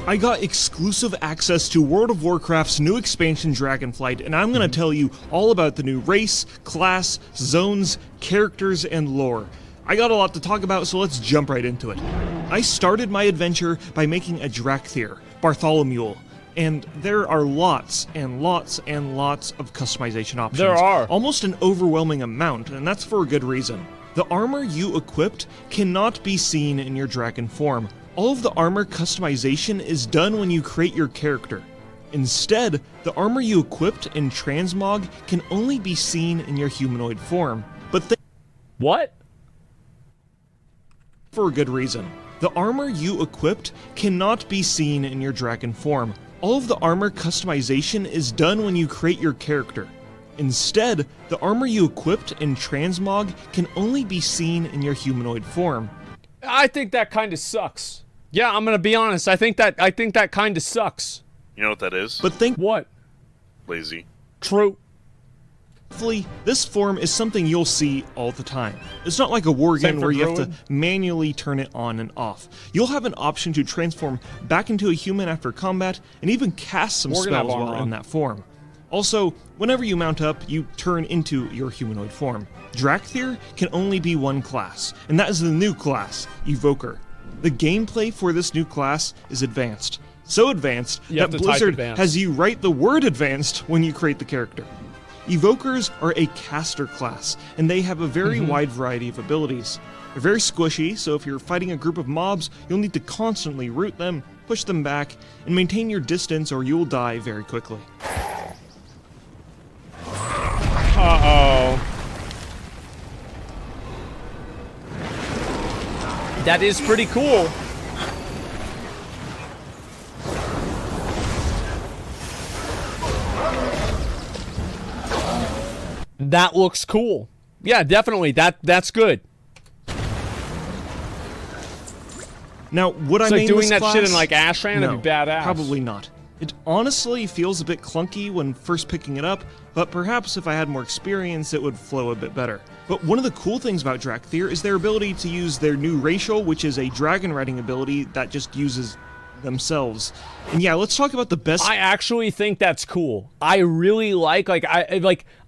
I got exclusive access to World of Warcraft's new expansion Dragonflight, and I'm gonna tell you all about the new race, class, zones, characters, and lore. I got a lot to talk about, so let's jump right into it. I started my adventure by making a Drakthir, Bartholomew, and there are lots and lots and lots of customization options. There are. Almost an overwhelming amount, and that's for a good reason. The armor you equipped cannot be seen in your dragon form. All of the armor customization is done when you create your character. Instead, the armor you equipped in Transmog can only be seen in your humanoid form. But what? For a good reason. The armor you equipped cannot be seen in your dragon form. All of the armor customization is done when you create your character. Instead, the armor you equipped in Transmog can only be seen in your humanoid form. I think that kind of sucks. Yeah, I'm gonna be honest. I think that kind of sucks. You know what that is? But think what? Lazy. True. Thankfully, this form is something you'll see all the time. It's not like a Worgen where you have to manually turn it on and off. You'll have an option to transform back into a human after combat, and even cast some spells while in that form. Also, whenever you mount up, you turn into your humanoid form. Drakthir can only be one class, and that is the new class, Evoker. The gameplay for this new class is advanced. So advanced that Blizzard has you write the word advanced when you create the character. Evokers are a caster class, and they have a very wide variety of abilities. They're very squishy, so if you're fighting a group of mobs, you'll need to constantly root them, push them back, and maintain your distance or you'll die very quickly. Uh-oh. That is pretty cool. That looks cool. Yeah, definitely. That's good. Now, would I main main doing this that class? shit in like Ashran? No, That'd be badass. Probably not. It honestly feels a bit clunky when first picking it up, but perhaps if I had more experience, it would flow a bit better. But one of the cool things about Drakthir is their ability to use their new racial, which is a dragon riding ability that just uses themselves. And yeah, let's talk about the best. I actually think that's cool. I really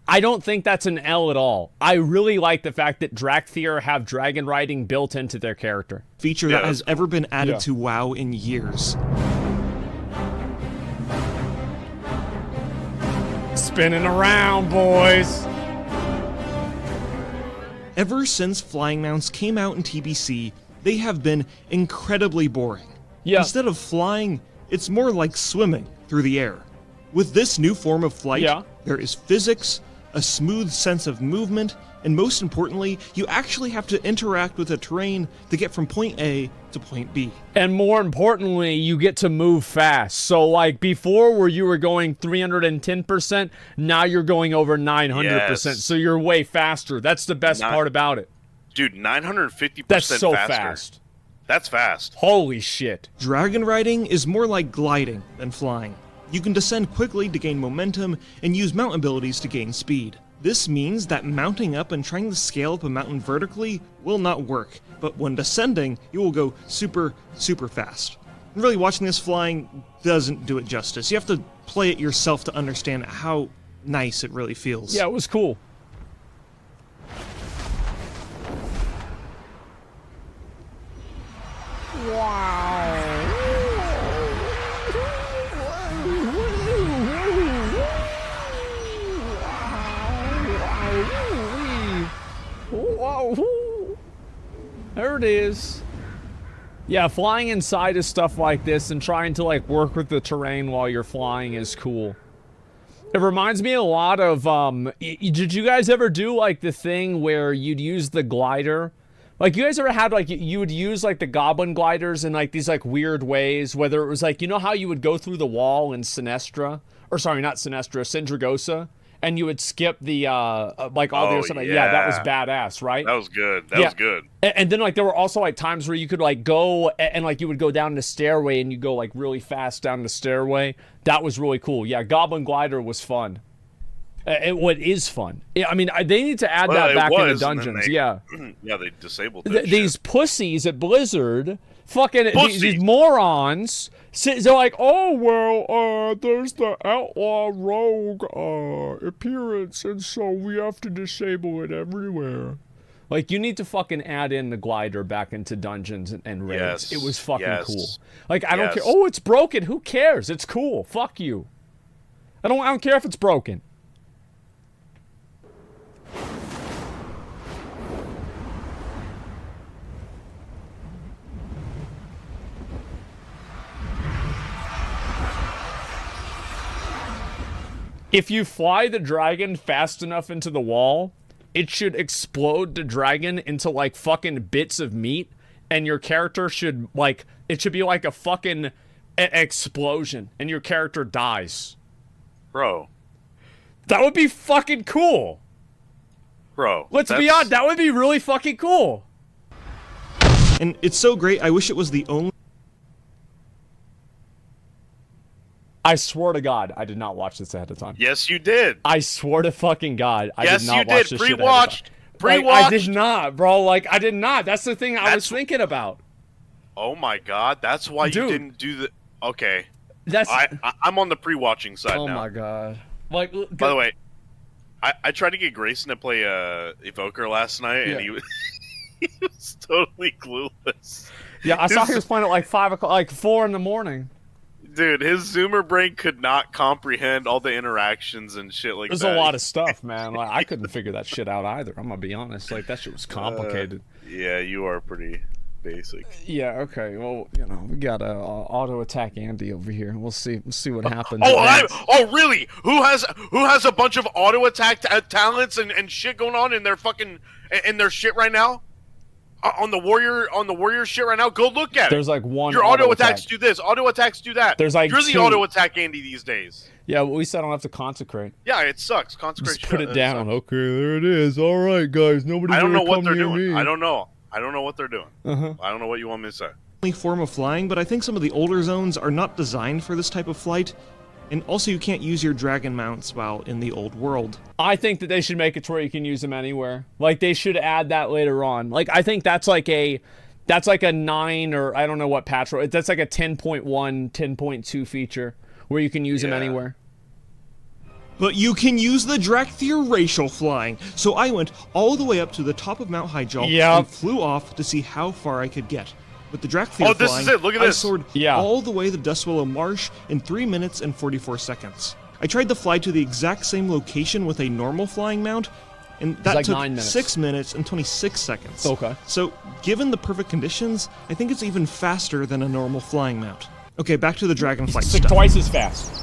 I don't think that's an L at all. I really like the fact that Drakthir have dragon riding built into their character. Feature that has ever been added to WoW in years. Spinning around, boys. Ever since flying mounts came out in TBC, they have been incredibly boring. Yeah. Instead of flying, it's more like swimming through the air. With this new form of flight, there is physics, a smooth sense of movement, and most importantly, you actually have to interact with the terrain to get from point A to point B. And more importantly, you get to move fast. So like before where you were going 310%, now you're going over 900%. Yes. So you're way faster. That's the best part about it. Dude, 950% That's so faster. fast. That's fast. Holy shit. Dragon riding is more like gliding than flying. You can descend quickly to gain momentum and use mount abilities to gain speed. This means that mounting up and trying to scale up a mountain vertically will not work, but when descending, you will go super, super fast. Really, watching this flying doesn't do it justice. You have to play it yourself to understand how nice it really feels. Yeah, it was cool. There it is. Yeah, flying inside of stuff like this and trying to like work with the terrain while you're flying is cool. It reminds me a lot of, did you guys ever do like the thing where you'd use the glider? Like, you guys ever had, like, you would use, like, the goblin gliders in, like, these, like, weird ways, whether it was, like, you know how you would go through the wall in Sinestra? Or, sorry, not Sinestra, Sindragosa? And you would skip the, like, all the other stuff. Yeah, that was badass, right? That was good. That was good. And then, like, there were also, like, times where you could, like, go, and, like, you would go down the stairway, and you go, like, really fast down the stairway. That was really cool. Yeah, Goblin Glider was fun. What is fun? I mean, they need to add that back in the dungeons. Yeah, yeah, they disabled these pussies at Blizzard fucking these morons. They're like, oh well, there's the outlaw rogue appearance, and so we have to disable it everywhere. Like, you need to fucking add in the glider back into dungeons and raids. Yes. It was fucking Yes. cool. Like, I don't care. Oh, it's broken. Who cares? It's cool. Fuck you. I don't care if it's broken. If you fly the dragon fast enough into the wall, it should explode the dragon into, like, fucking bits of meat, and your character should, like, it should be like a fucking explosion, and your character dies. Bro. That would be fucking cool. Bro. Let's be honest, that would be really fucking cool. And it's so great, I wish it was the only... I swear to God, I did not watch this ahead of time. Yes, you did. I swear to fucking God, I yes, did not you watch did. this shit Pre-watched. Pre-watched. Like, I did not, bro. Like, I did not. That's the thing I was thinking about. Oh my God, that's why Dude. you didn't do the... Okay. That's... I'm on the pre-watching side now. Oh my God. Like, By the way, I tried to get Grayson to play Evoker last night, and he was totally clueless. Yeah, I saw he was playing at like 5 o'clock, like 4 in the morning. Dude, his Zoomer brain could not comprehend all the interactions and shit like There's that. a lot of stuff, man. Like, I couldn't figure that shit out either. I'm gonna be honest. Like, that shit was complicated. Yeah, you are pretty basic. Yeah. Okay. Well, you know, we got auto attack Andy over here. We'll see. We'll see what happens. Oh, really? Who has a bunch of auto attack talents and shit going on in their fucking in their shit right now? On the warrior shit right now. Go look at it. There's like one. Your auto attacks do this. Auto attacks do that. There's like you're the two. auto attack Andy these days. Yeah, but at least I don't have to consecrate. Yeah, it sucks. Consecration. Just put it down. Okay, there it is. All right, guys. Nobody's I don't know gonna what come they're near doing. me. I don't know. I don't know what they're doing. I don't know what you want me to say. form of flying, but I think some of the older zones are not designed for this type of flight. And also, you can't use your dragon mounts while in the old world. I think that they should make it to where you can use them anywhere. Like, they should add that later on. Like, I think that's like a 9 or I don't know what patch. That's like a 10.1, 10.2 feature where you can use them anywhere. But you can use the Drakthir racial flying. So I went all the way up to the top of Mount Hyjal and flew off to see how far I could get. With the Drakthir this flying, is it. Look at I this. soared all the way to Dustwillow Marsh in 3 minutes and 44 seconds. I tried to fly to the exact same location with a normal flying mount, and that like took 9 minutes. 6 minutes and 26 seconds. Okay. So, given the perfect conditions, I think it's even faster than a normal flying mount. Okay, back to the Dragonflight It's stuff. twice as fast.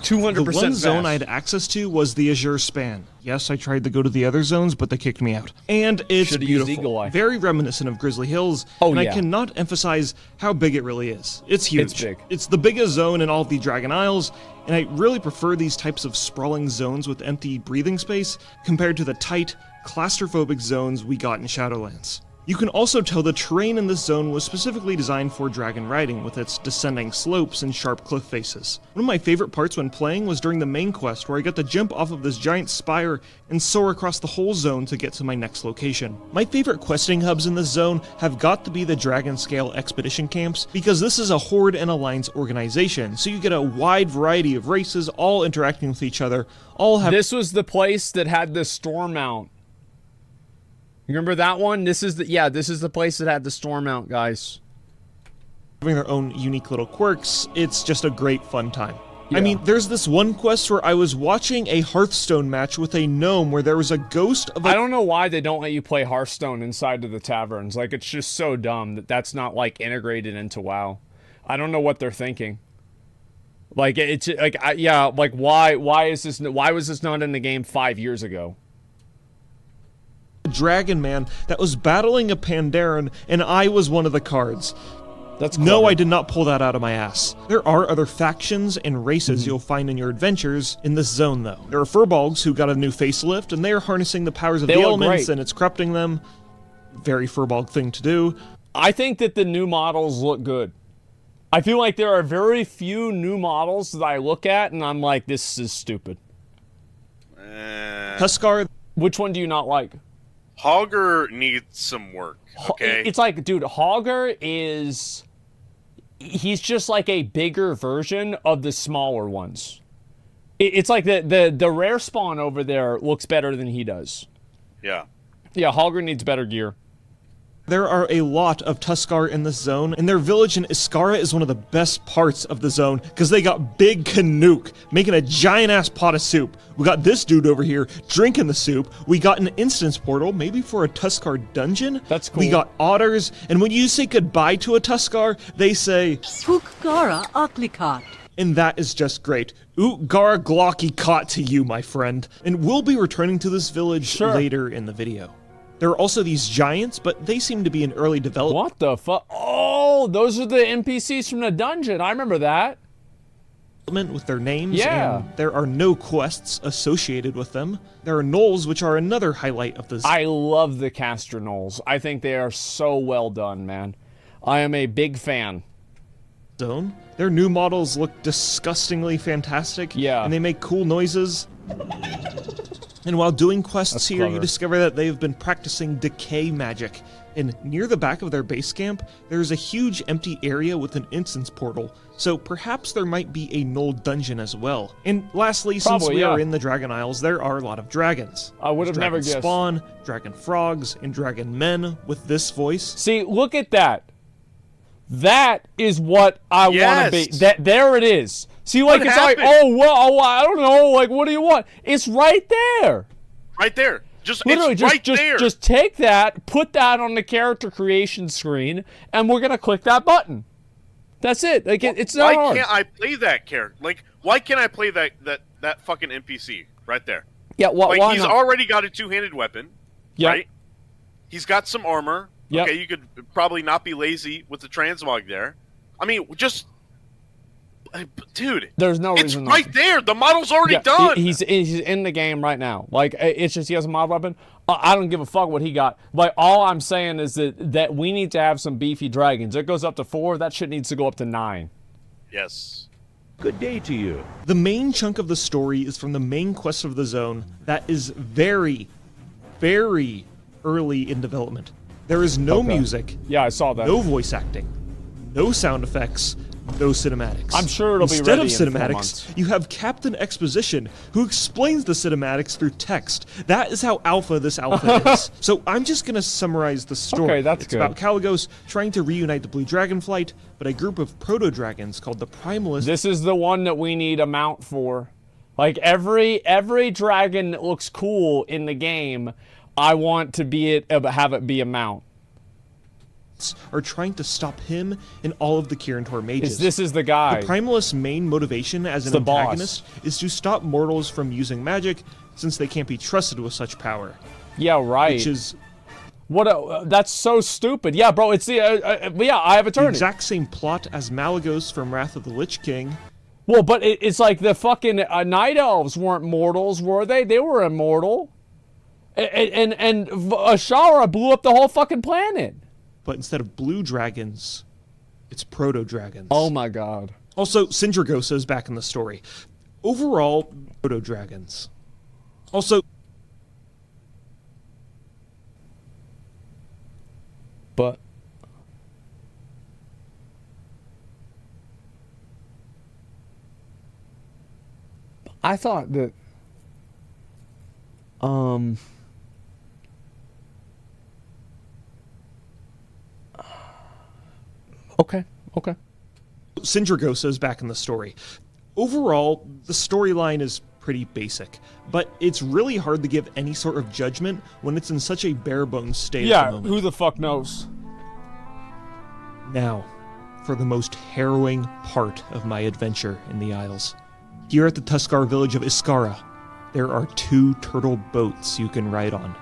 200% The one fast. zone I had access to was the Azure Span. Yes, I tried to go to the other zones, but they kicked me out. And it's Should've used beautiful. Eagle Eye. Very reminiscent of Grizzly Hills, Oh, and I yeah. cannot emphasize how big it really is. It's huge. It's big. It's the biggest zone in all of the Dragon Isles, and I really prefer these types of sprawling zones with empty breathing space compared to the tight, claustrophobic zones we got in Shadowlands. You can also tell the terrain in this zone was specifically designed for dragon riding, with its descending slopes and sharp cliff faces. One of my favorite parts when playing was during the main quest, where I got to jump off of this giant spire and soar across the whole zone to get to my next location. My favorite questing hubs in this zone have got to be the Dragon Scale expedition camps, because this is a Horde and Alliance organization, so you get a wide variety of races all interacting with each other, all have... This was the place that had the storm mount. You remember that one? This is the place that had the storm mount, guys. having their own unique little quirks. It's just a great fun time. I mean, there's this one quest where I was watching a Hearthstone match with a gnome where there was a ghost of a... I don't know why they don't let you play Hearthstone inside of the taverns. Like, it's just so dumb that that's not, like, integrated into WoW. I don't know what they're thinking. Like, it's, like, why was this not in the game 5 years ago? Dragon man that was battling a Pandaren, and I was one of the cards. That's No, I did not pull that out of my ass. There are other factions and races you'll find in your adventures in this zone, though. There are furbolgs who got a new facelift, and they are harnessing the powers of the elements, and it's corrupting them. Very furbolg thing to do. I think that the new models look good. I feel like there are very few new models that I look at, and I'm like, this is stupid. Huskar. Which one do you not like? Hogger needs some work. Okay. It's like, dude, Hogger is... He's just like a bigger version of the smaller ones. It's like the rare spawn over there looks better than he does. Yeah. Yeah, Hogger needs better gear. There are a lot of Tuskar in this zone, and their village in Iskara is one of the best parts of the zone, because they got Big Canuck making a giant-ass pot of soup. We got this dude over here drinking the soup. We got an instance portal, maybe for a Tuskar dungeon. That's cool. We got otters, and when you say goodbye to a Tuskar, they say... Tukgara Aklikat. And that is just great. Utgar Glocky caught to you, my friend. And we'll be returning to this village later in the video. There are also these giants, but they seem to be in early development. What the fuck? Oh, those are the NPCs from the dungeon. I remember that. With their names, yeah. And there are no quests associated with them. There are gnolls, which are another highlight of this. I love the caster gnolls. I think they are so well done, man. I am a big fan. Zone. Their new models look disgustingly fantastic. Yeah. And they make cool noises. And while doing quests here, you discover that they've been practicing decay magic. And near the back of their base camp, there's a huge empty area with an instance portal. So perhaps there might be a gnoll dungeon as well. And lastly, since we are in the Dragon Isles, there are a lot of dragons. I would have never guessed. Spawn, dragon frogs, and dragon men with this voice. See, look at that. That is what I want to be. There it is. See, like, it's like, oh, well, I don't know, like, what do you want? It's right there. Right there. Just literally, it's right there. Just take that, put that on the character creation screen, and we're gonna click that button. That's it. Like, it's not hard. Why can't I play that character? Like, why can't I play that fucking NPC right there? Yeah, why he's not? already got a two-handed weapon, right? He's got some armor. Yep. Okay, you could probably not be lazy with the transmog there. I mean, just... Dude, there's no it's reason right there. The model's already done. He's in the game right now. Like, it's just he has a mod weapon. I don't give a fuck what he got. Like, all I'm saying is that we need to have some beefy dragons. It goes up to 4. That shit needs to go up to 9. Yes. Good day to you. The main chunk of the story is from the main quest of the zone that is very, very early in development. There is no music. Yeah, I saw that. No voice acting. No sound effects. No cinematics. I'm sure it'll Instead be ready of cinematics, in 4 months. you have Captain Exposition, who explains the cinematics through text. That is how alpha this alpha is. So I'm just going to summarize the story. Okay, that's it's good. about Caligos trying to reunite the Blue Dragonflight, but a group of proto-dragons called the Primalists... This is the one that we need a mount for. Like, every dragon that looks cool in the game, I want to have it be a mount. are trying to stop him and all of the Kirin mages. This is the guy. The Primalist's main motivation as an antagonist is to stop mortals from using magic, since they can't be trusted with such power. Yeah, right. Which is... that's so stupid. Yeah, bro, it's the... yeah, I have eternity. The exact same plot as Malygos from Wrath of the Lich King. Well, but it's like the fucking Night Elves weren't mortals, were they? They were immortal. And Ashara blew up the whole fucking planet. But instead of blue dragons, it's proto-dragons. Oh my god. Also, Sindragosa is back in the story. Overall, proto-dragons. Also... But... I thought that... Okay. Sindragosa is back in the story. Overall, the storyline is pretty basic, but it's really hard to give any sort of judgment when it's in such a bare-bones state at the moment. Who the fuck knows? Now, for the most harrowing part of my adventure in the Isles. Here at the Tuskar village of Iskara, there are 2 turtle boats you can ride on.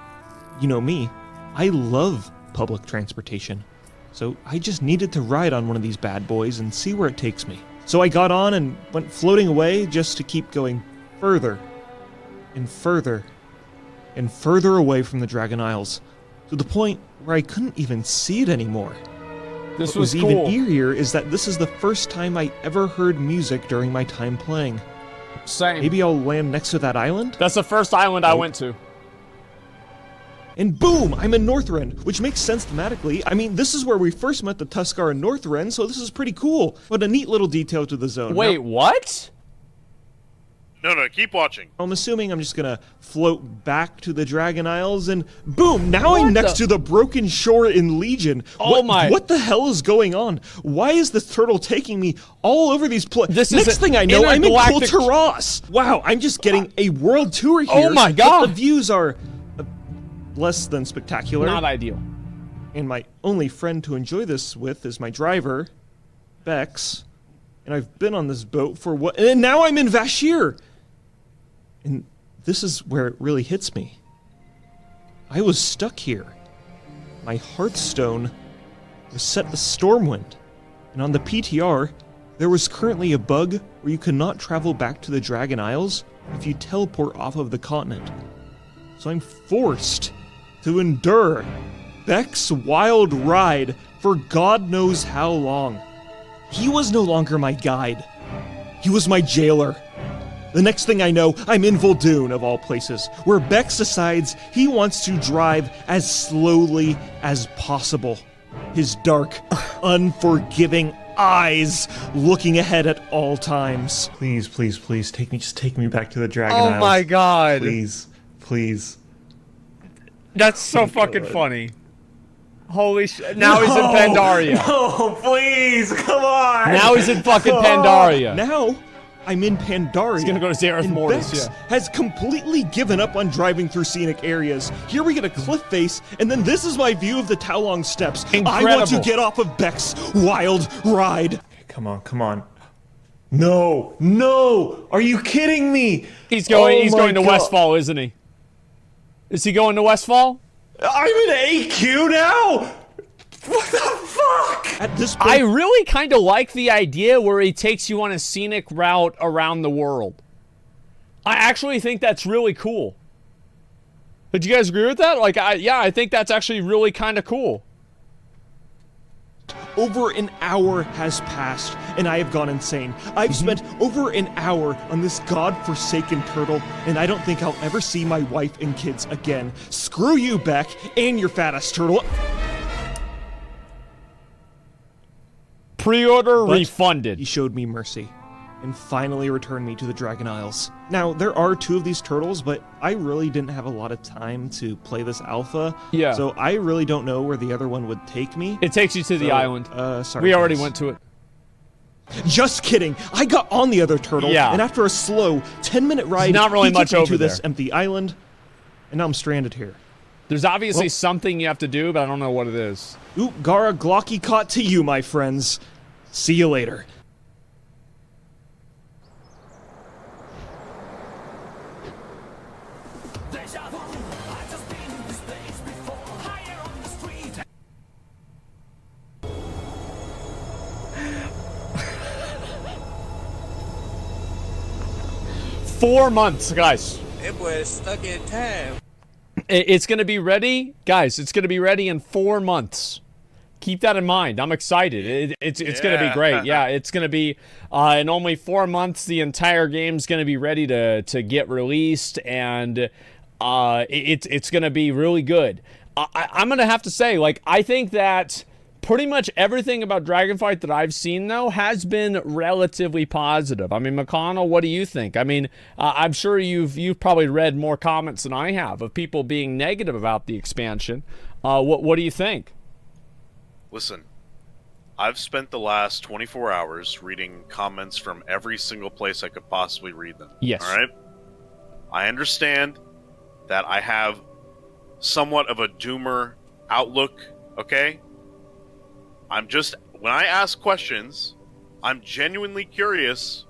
You know me, I love public transportation. So I just needed to ride on one of these bad boys and see where it takes me. So I got on and went floating away just to keep going further and further and further away from the Dragon Isles, to the point where I couldn't even see it anymore. This What was was cool. even eerier is that this is the first time I ever heard music during my time playing. Same. Maybe I'll land next to that island? That's the first island I went to. and boom, I'm in Northrend, which makes sense thematically. I mean, this is where we first met the Tuskar in Northrend, so this is pretty cool. But a neat little detail to the zone. Wait, now, what? No, keep watching. I'm assuming I'm just gonna float back to the Dragon Isles, and boom, now I'm next to the broken shore in Legion. Oh my. What the hell is going on? Why is this turtle taking me all over these places? This Next thing I know, I'm in intergalactic- Kulturas. Wow, I'm just getting a world tour here. Oh my but God. the views are less than spectacular. Not ideal. And my only friend to enjoy this with is my driver, Bex. And I've been on this boat for what? And now I'm in Vashir. And this is where it really hits me. I was stuck here. My Hearthstone was set to Stormwind. And on the PTR, there was currently a bug where you could not travel back to the Dragon Isles if you teleport off of the continent. So I'm forced to endure Beck's wild ride for God knows how long. He was no longer my guide. He was my jailer. The next thing I know, I'm in Vol'dun, of all places, where Bex decides he wants to drive as slowly as possible. His dark, unforgiving eyes looking ahead at all times. Please, please, please, just take me back to the Dragon Isles. Oh my God. Please, please. That's so fucking funny. Holy shit. Now he's in Pandaria. No, please, come on. Now he's in fucking Pandaria. Now, I'm in Pandaria. He's gonna go to Zareth and Mortis, Bex yeah. has completely given up on driving through scenic areas. Here we get a cliff face, and then this is my view of the Taolong Steps. I want to Incredible. get off of Beck's wild ride. Come on, come on. No, no! Are you kidding me? He's going. Oh He's my going to God. Westfall, isn't he? Is he going to Westfall? I'm in AQ now. What the fuck? At this point, I really kind of like the idea where he takes you on a scenic route around the world. I actually think that's really cool. Did you guys agree with that? Like, I think that's actually really kind of cool. over an hour has passed, and I have gone insane. I've spent over an hour on this godforsaken turtle, and I don't think I'll ever see my wife and kids again. Screw you, Beck, and your fat-ass turtle. Pre-order But refunded. He showed me mercy and finally returned me to the Dragon Isles. Now, there are 2 of these turtles, but I really didn't have a lot of time to play this alpha. Yeah. So I really don't know where the other one would take me. It takes you to the island. Sorry. We already guys. went to it. Just kidding. I got on the other turtle, Yeah. and after a slow 10-minute ride, not really he much took me over to this there. empty island, and now I'm stranded here. There's obviously Well- something you have to do, but I don't know what it is. Oop, Gara Glocky caught to you, my friends. See you later. Four months, guys. It was stuck in time. It's going to be ready. Guys, it's going to be ready in 4 months. Keep that in mind. I'm excited. It's going to be great. Yeah, it's going to be in only 4 months. The entire game's going to be ready to get released, and it's going to be really good. I'm going to have to say, like, I think that pretty much everything about Dragonflight that I've seen, though, has been relatively positive. I mean, McConnell, what do you think? I mean, I'm sure you've probably read more comments than I have of people being negative about the expansion. What do you think? Listen, I've spent the last 24 hours reading comments from every single place I could possibly read them. Yes. All right? I understand that I have somewhat of a doomer outlook, okay? When I ask questions, I'm genuinely curious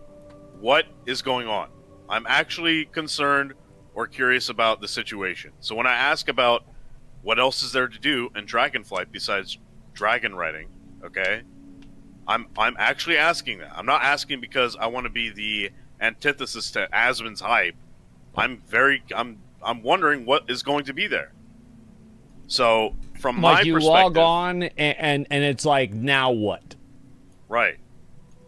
what is going on. I'm actually concerned or curious about the situation. So when I ask about what else is there to do in Dragonflight besides dragon riding, okay? I'm actually asking that. I'm not asking because I want to be the antithesis to Asmon's hype. I'm wondering what is going to be there. So from my Like, you perspective, log on and it's like, now what? right.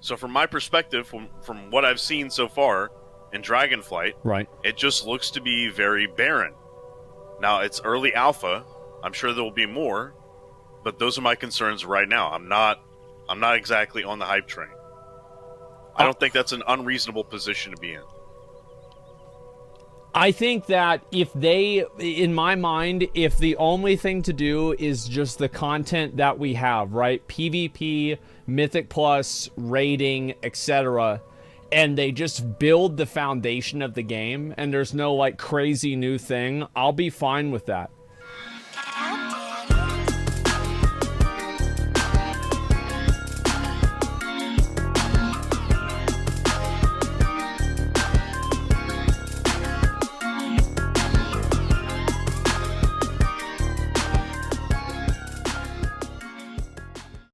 So from my perspective, from what I've seen so far in Dragonflight, Right. it just looks to be very barren. Now, it's early alpha. I'm sure there will be more, but those are my concerns right now. I'm not exactly on the hype train. I don't think that's an unreasonable position to be in. I think that if they, in my mind, if the only thing to do is just the content that we have, right? PvP, Mythic Plus, raiding, etc., and they just build the foundation of the game, and there's no, like, crazy new thing, I'll be fine with that.